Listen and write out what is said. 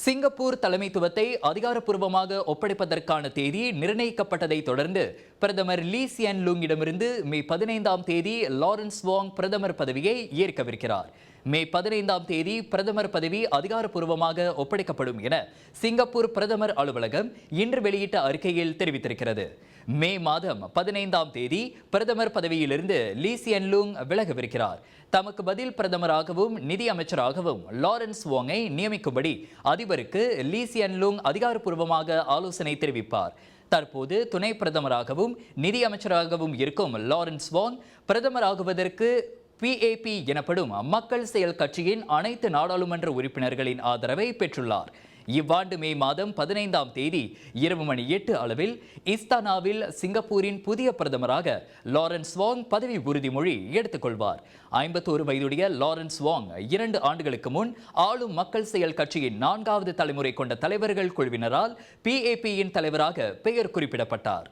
Singapore தலைமைத்துவத்தை அதிகாரப்பூர்வமாக ஒப்படைப்பதற்கான தேதி நிர்ணயிக்கப்பட்டதை தொடர்ந்து பிரதமர் லீ சியன் லூங்கிடமிருந்து மே 15ஆம் தேதி லாரன்ஸ் வாங் பிரதமர் பதவியை ஏற்கவிருக்கிறார். மே 15ஆம் தேதி பிரதமர் பதவி அதிகாரப்பூர்வமாக ஒப்படைக்கப்படும் என சிங்கப்பூர் பிரதமர் அலுவலகம் இன்று வெளியிட்ட அறிக்கையில் தெரிவித்திருக்கிறது. மே மாதம் 15ஆம் தேதி பிரதமர் பதவியிலிருந்து லீ சியன் லூங் விலகவிருக்கிறார். தமக்கு பதில் பிரதமராகவும் நிதி அமைச்சராகவும் லாரன்ஸ் வாங்கை நியமிக்கும்படி அதிபருக்கு லீ சியன் லூங் அதிகாரப்பூர்வமாக ஆலோசனை தெரிவிப்பார். தற்போது துணை பிரதமராகவும் நிதி அமைச்சராகவும் இருக்கும் லாரன்ஸ் வாங் பிரதமராகுவதற்கு PAP எனப்படும் மக்கள் செயல் கட்சியின் அனைத்து நாடாளுமன்ற உறுப்பினர்களின் ஆதரவை பெற்றுள்ளார். இவ்வாண்டு மே மாதம் 15ஆம் தேதி இரவு மணி 8 அளவில் இஸ்தானாவில் சிங்கப்பூரின் புதிய பிரதமராக லாரன்ஸ் வாங் பதவி உறுதிமொழி எடுத்துக்கொள்வார். 51 வயதுடைய லாரன்ஸ் வாங் 2 ஆண்டுகளுக்கு முன் ஆளும் மக்கள் செயல் கட்சியின் 4வது தலைமுறை கொண்ட தலைவர்கள் குழுவினரால் PAPயின் தலைவராக பெயர் குறிப்பிடப்பட்டார்.